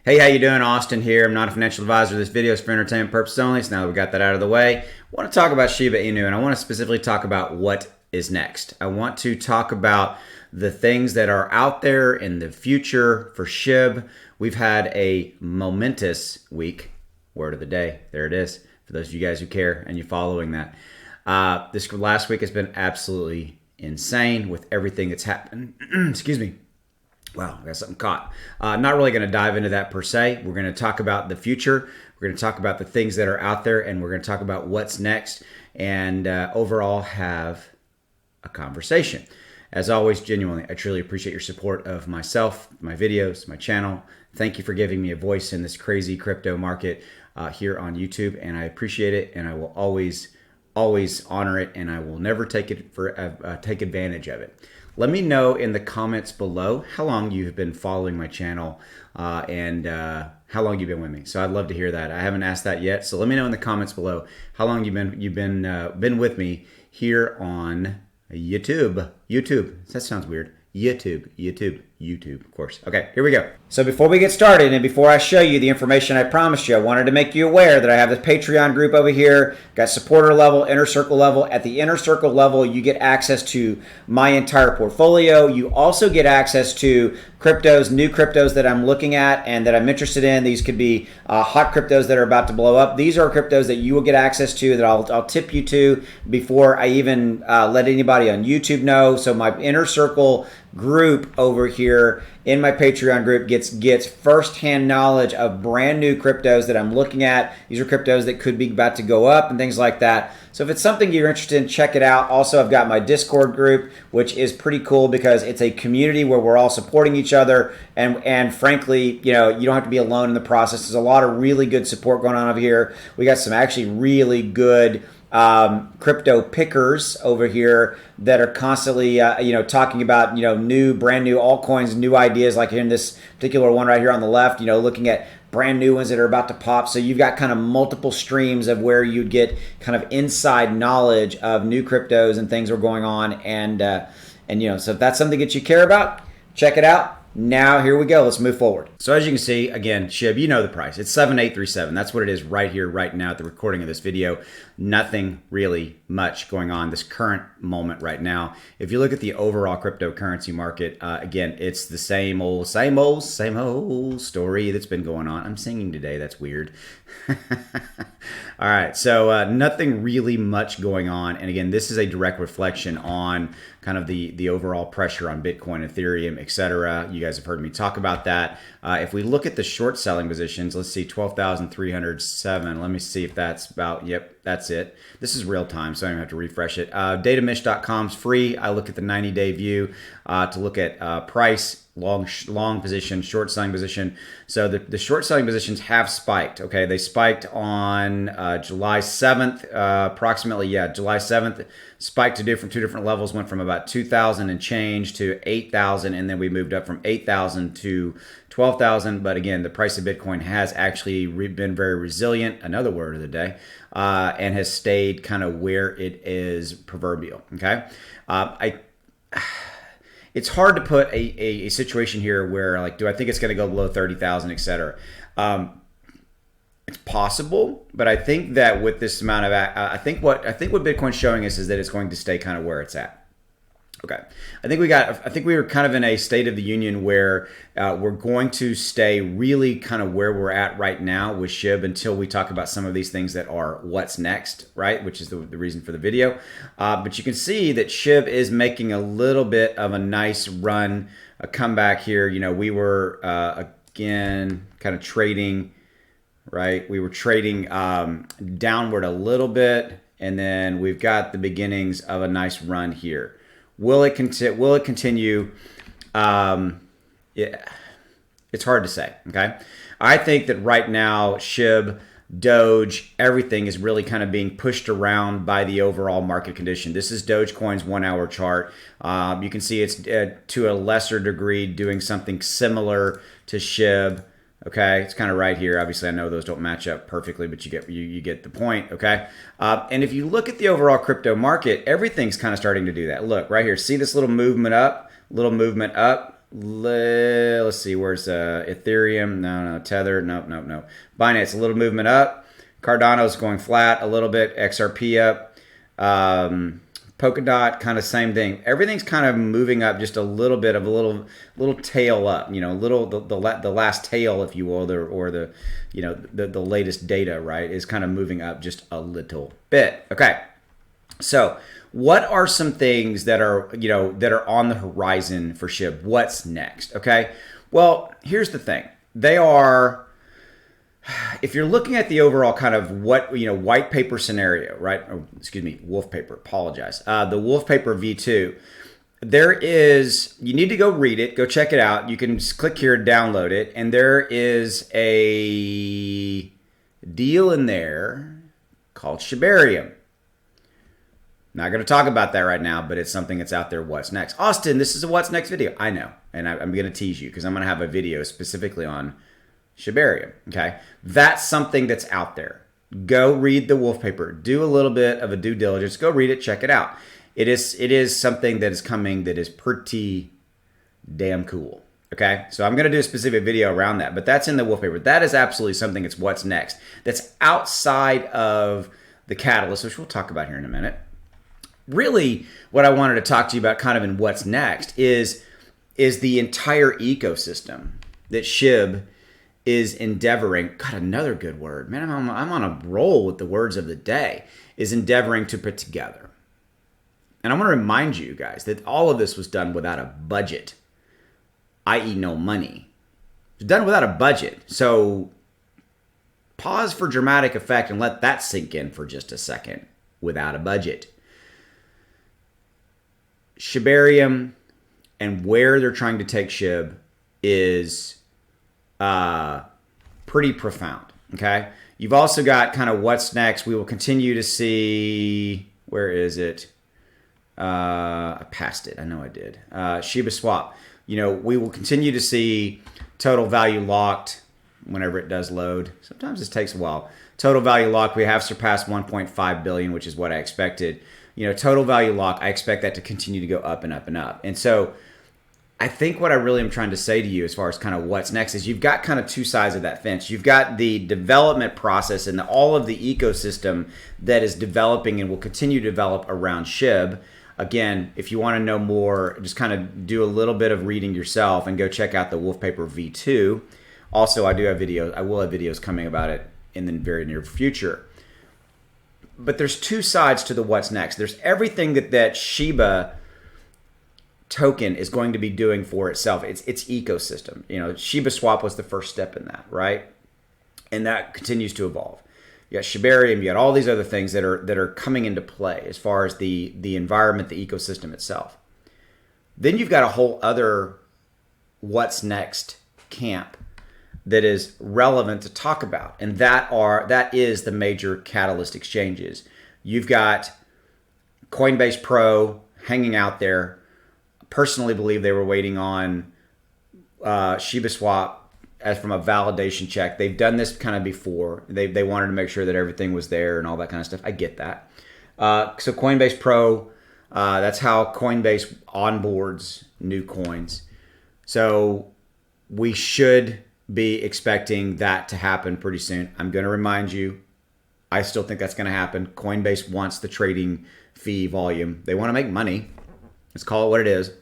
Hey, how you doing? Austin here. I'm not a financial advisor. This video is for entertainment purposes only. So now that we got that out of the way, I want to talk about Shiba Inu, and I want to specifically talk about what is next. I want to talk about the things that are out there in the future for SHIB. We've had a momentous week. Word of the day. There it is. For those of you guys who care and you're following that. This last week has been absolutely insane with everything that's happened. Excuse me. Wow, I got something caught. Not really going to dive into that per se. We're going to talk about the future. We're going to talk about the things that are out there, and we're going to talk about what's next, and overall have a conversation. As always, genuinely, I truly appreciate your support of myself, my videos, my channel. Thank you for giving me a voice in this crazy crypto market here on YouTube, and I appreciate it, and I will always honor it, and I will never take advantage of it. Let me know in the comments below how long you've been following my channel and how long you've been with me. So I'd love to hear that. I haven't asked that yet, so let me know in the comments below how long you've been with me here on YouTube. That sounds weird. YouTube, of course. Okay, here we go. So before we get started and before I show you the information I promised you, I wanted to make you aware that I have this Patreon group over here, got supporter level, inner circle level. At the inner circle level, you get access to my entire portfolio. You also get access to cryptos, new cryptos that I'm looking at and that I'm interested in. These could be hot cryptos that are about to blow up. These are cryptos that you will get access to that I'll tip you to before I even let anybody on YouTube know. So my inner circle group over here in my Patreon group gets firsthand knowledge of brand new cryptos that I'm looking at. These are cryptos that could be about to go up and things like that. So if it's something you're interested in, check it out. Also, I've got my Discord group, which is pretty cool because it's a community where we're all supporting each other. And frankly, you don't have to be alone in the process. There's a lot of really good support going on over here. We got some actually really good crypto pickers over here that are constantly, talking about, brand new altcoins, new ideas, like in this particular one right here on the left, looking at brand new ones that are about to pop. So you've got kind of multiple streams of where you'd get kind of inside knowledge of new cryptos and things that are going on. And so if that's something that you care about, check it out. Now, here we go. Let's move forward. So as you can see, again, SHIB, you know the price. It's 7837. That's what it is right here, right now at the recording of this video. Nothing really much going on this current moment right now. If you look at the overall cryptocurrency market, again, it's the same old story that's been going on. I'm singing today. That's weird. All right, so nothing really much going on. And again, this is a direct reflection on kind of the overall pressure on Bitcoin, Ethereum, etc. You guys have heard me talk about that. If we look at the short selling positions, let's see, 12,307. Let me see if that's about, yep, that's it. This is real time, so I don't have to refresh it. Datamish.com is free. I look at the 90-day view to look at price, long position, short selling position. So the short selling positions have spiked. Okay, they spiked on July 7th, approximately. Yeah, July 7th spiked from two different levels. Went from about 2,000 and change to 8,000, and then we moved up from 8,000 to 12,000. But again, the price of Bitcoin has actually been very resilient. Another word of the day, and has stayed kind of where it is proverbial. Okay, it's hard to put a situation here where, like, do I think it's going to go below 30,000, etc. It's possible, but I think that with this amount of, I think what Bitcoin's showing us is that it's going to stay kind of where it's at. Okay, I think we were kind of in a state of the union where we're going to stay really kind of where we're at right now with SHIB until we talk about some of these things that are what's next, right? Which is the reason for the video. But you can see that SHIB is making a little bit of a nice run, a comeback here. We were again kind of trading, right? We were trading downward a little bit, and then we've got the beginnings of a nice run here. Will it continue? Yeah, it's hard to say. Okay, I think that right now SHIB, Doge, everything is really kind of being pushed around by the overall market condition. This is Dogecoin's 1 hour chart. You can see it's to a lesser degree doing something similar to SHIB. Okay, it's kind of right here. Obviously, I know those don't match up perfectly, but you get the point. Okay, and if you look at the overall crypto market, everything's kind of starting to do that. Look right here. See this little movement up, Let's see, where's Ethereum? No, Tether, no. Binance, a little movement up. Cardano's going flat a little bit. XRP up. Polkadot, kind of same thing. Everything's kind of moving up just a little bit of a little tail up. You know, little the last tail, if you will, or the you know the latest data, right, is kind of moving up just a little bit. Okay, so what are some things that are on the horizon for SHIB? What's next? Okay, well, here's the thing. They are, if you're looking at the overall kind of white paper scenario, right? Oh, excuse me, wolf paper. Apologize. The wolf paper V2. There is, you need to go read it, go check it out. You can just click here, download it, and there is a deal in there called Shibarium. Not going to talk about that right now, but it's something that's out there. What's next? Austin, this is a what's next video. I know, and I'm going to tease you because I'm going to have a video specifically on Shibarium. Okay, that's something that's out there. Go read the wolf paper. Do a little bit of a due diligence. Go read it. Check it out. It is something that is coming that is pretty damn cool. Okay, so I'm going to do a specific video around that, but that's in the wolf paper. That is absolutely something that's what's next. That's outside of the catalyst, which we'll talk about here in a minute. Really, what I wanted to talk to you about kind of in what's next is the entire ecosystem that SHIB is endeavoring, God, another good word. Man, I'm on a roll with the words of the day, is endeavoring to put together. And I want to remind you guys that all of this was done without a budget, i.e. no money. It was done without a budget. So pause for dramatic effect and let that sink in for just a second. Without a budget. Shibarium and where they're trying to take SHIB is pretty profound. Okay, you've also got kind of what's next. We will continue to see, where is it? I passed it. I know I did. Shiba Swap. We will continue to see total value locked whenever it does load. Sometimes this takes a while. Total value locked. We have surpassed 1.5 billion, which is what I expected. Total value lock, I expect that to continue to go up and up and up. And so I think what I really am trying to say to you as far as kind of what's next is you've got kind of two sides of that fence. You've got the development process and all of the ecosystem that is developing and will continue to develop around SHIB. Again, if you want to know more, just kind of do a little bit of reading yourself and go check out the Wolf Paper V2. Also, I will have videos coming about it in the very near future. But there's two sides to the what's next. There's everything that Shiba token is going to be doing for itself. It's ecosystem. Shiba Swap was the first step in that, right? And that continues to evolve. You got Shibarium, you got all these other things that are coming into play as far as the environment, the ecosystem itself. Then you've got a whole other what's next camp that is relevant to talk about, and that is the major catalyst exchanges. You've got Coinbase Pro hanging out there. Personally believe they were waiting on Shiba Swap as from a validation check. They've done this kind of before. They wanted to make sure that everything was there and all that kind of stuff. I get that. So Coinbase Pro, that's how Coinbase onboards new coins. So we should be expecting that to happen pretty soon. I'm going to remind you, I still think that's going to happen. Coinbase wants the trading fee volume. They want to make money. Let's call it what it is.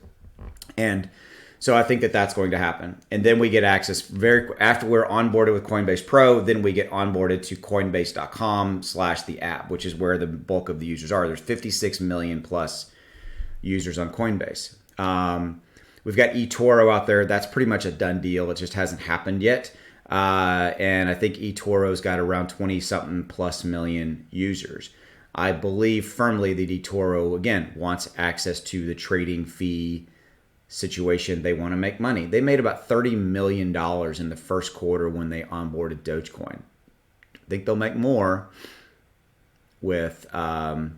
And so I think that that's going to happen. And then we get access after we're onboarded with Coinbase Pro, then we get onboarded to coinbase.com/the app, which is where the bulk of the users are. There's 56 million plus users on Coinbase. We've got eToro out there. That's pretty much a done deal. It just hasn't happened yet. And I think eToro's got around 20-something plus million users. I believe firmly that eToro, again, wants access to the trading fee situation. They want to make money. They made about $30 million in the first quarter when they onboarded Dogecoin. I think they'll make more with, no,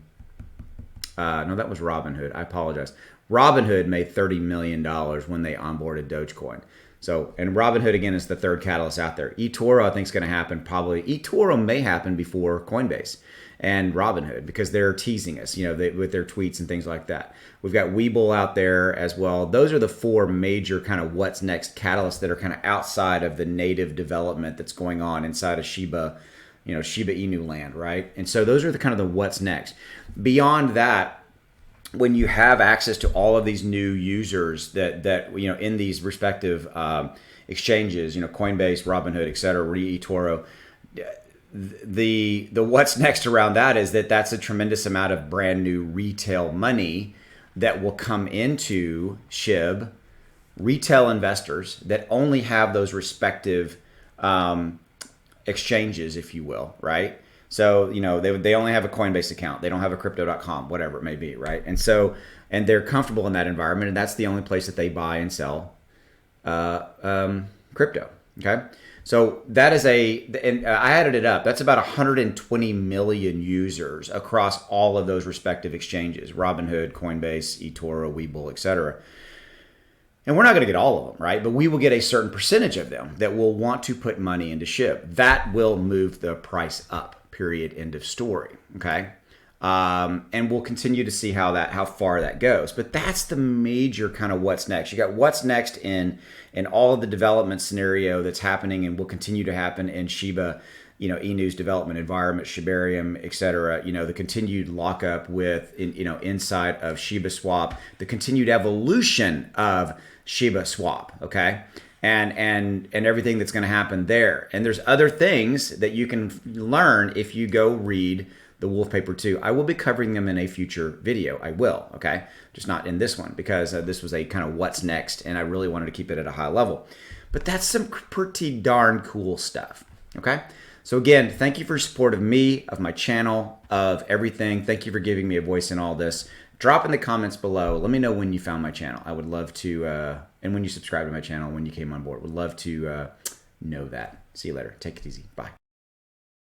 that was Robinhood. I apologize. Robinhood made $30 million when they onboarded Dogecoin. So, and Robinhood again is the third catalyst out there. eToro I think is going to happen probably. eToro may happen before Coinbase and Robinhood because they're teasing us, with their tweets and things like that. We've got Webull out there as well. Those are the four major kind of what's next catalysts that are kind of outside of the native development that's going on inside of Shiba Inu land, right? And so those are the kind of the what's next. Beyond that, when you have access to all of these new users that in these respective exchanges, Coinbase, Robinhood, et cetera, eToro, the what's next around that is that's a tremendous amount of brand new retail money that will come into SHIB, retail investors that only have those respective exchanges, if you will, right? So, they only have a Coinbase account. They don't have a crypto.com, whatever it may be, right? And they're comfortable in that environment, and that's the only place that they buy and sell crypto, okay? So that is and I added it up. That's about 120 million users across all of those respective exchanges, Robinhood, Coinbase, eToro, Webull, et cetera. And we're not going to get all of them, right? But we will get a certain percentage of them that will want to put money into SHIB. That will move the price up, period, end of story, okay? And we'll continue to see how far that goes. But that's the major kind of what's next. You got what's next in all of the development scenario that's happening and will continue to happen in Shiba, Inu's development environment, Shibarium, et cetera. The continued lockup inside of Shiba Swap, the continued evolution of Shiba Swap, okay? And everything that's going to happen there. And there's other things that you can learn if you go read the Wolf Paper 2. I will be covering them in a future video. I will, okay? Just not in this one because this was a kind of what's next and I really wanted to keep it at a high level. But that's some pretty darn cool stuff, okay? So again, thank you for your support of me, of my channel, of everything. Thank you for giving me a voice in all this. Drop in the comments below. Let me know when you found my channel. I would love to, and when you subscribed to my channel, when you came on board. Would love to know that. See you later. Take it easy. Bye.